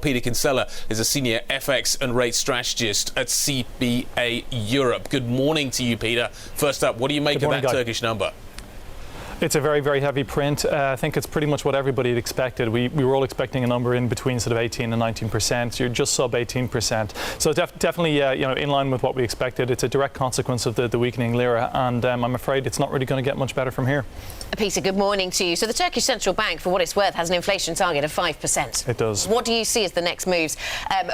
Peter Kinsella is a senior FX and rate strategist at CBA Europe. Good morning to you, Peter. First up, what do you make of that Turkish number? It's a very, very heavy print. I think it's pretty much what everybody had expected. We were all expecting a number in between sort of 18 and 19%. You're just sub 18%. So definitely, in line with what we expected. It's a direct consequence of the weakening lira, and I'm afraid it's not really going to get much better from here. Peter, good morning to you. So the Turkish Central Bank, for what it's worth, has an inflation target of 5%. It does. What do you see as the next moves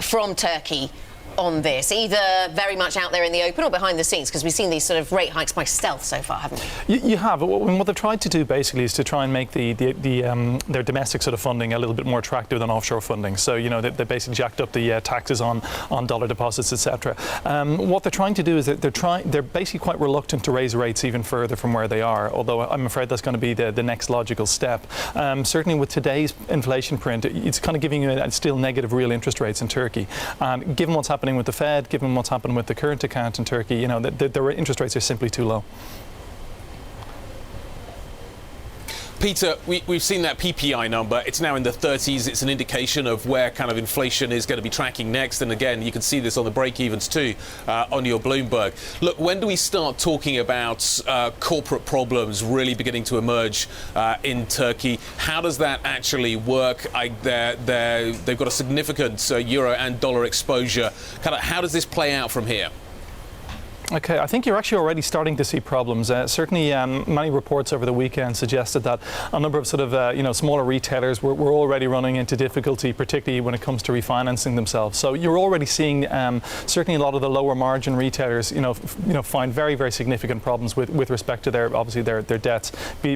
from Turkey on this, either very much out there in the open or behind the scenes? Because we've seen these sort of rate hikes by stealth so far, haven't we? You have. What they've tried to do basically is to try and make their domestic sort of funding a little bit more attractive than offshore funding. So they basically jacked up the taxes on dollar deposits, etc. What they're trying to do is that they're basically quite reluctant to raise rates even further from where they are. Although I'm afraid that's going to be the next logical step. Certainly with today's inflation print, it's kind of giving you still negative real interest rates in Turkey. And given what's happening with the Fed, given what's happened with the current account in Turkey, the interest rates are simply too low. Peter, we've seen that PPI number. It's now in the 30s. It's an indication of where kind of inflation is going to be tracking next. And again, you can see this on the break-evens too, on your Bloomberg. Look, when do we start talking about corporate problems really beginning to emerge in Turkey? How does that actually work? They've got a significant euro and dollar exposure. Kind of, how does this play out from here? Okay, I think you're actually already starting to see problems. Certainly, many reports over the weekend suggested that a number of sort of smaller retailers were already running into difficulty, particularly when it comes to refinancing themselves. So you're already seeing certainly a lot of the lower margin retailers, find very, very significant problems with respect to their debts, be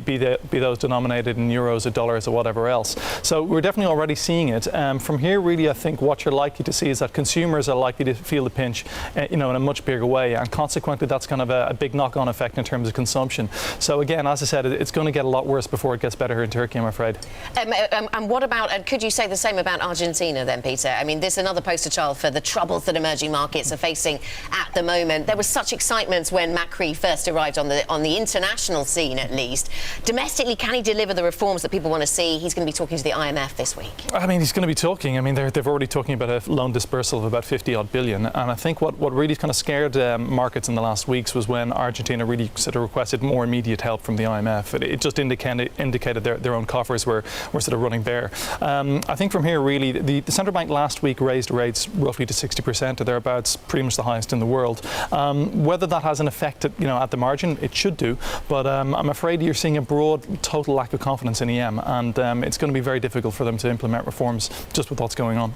those denominated in euros or dollars or whatever else. So we're definitely already seeing it. From here, really, I think what you're likely to see is that consumers are likely to feel the pinch, in a much bigger way. And consequently, that's kind of a big knock-on effect in terms of consumption. So again, as I said, it's going to get a lot worse before it gets better here in Turkey, I'm afraid. And what about, and could you say the same about Argentina then, Peter? I mean, this is another poster child for the troubles that emerging markets are facing at the moment. There was such excitement when Macri first arrived on the international scene, at least. Domestically, can he deliver the reforms that people want to see? He's going to be talking to the IMF this week. I mean, he's going to be talking. I mean, they've already talking about a loan dispersal of about 50-odd billion. And I think what really kind of scared markets in the last weeks was when Argentina really sort of requested more immediate help from the IMF. It just indicated their own coffers were sort of running bare. I think from here, really, the central bank last week raised rates roughly to 60% or thereabouts, pretty much the highest in the world. Whether that has an effect at the margin, it should do. But I'm afraid you're seeing a broad, total lack of confidence in EM, and it's going to be very difficult for them to implement reforms just with what's going on.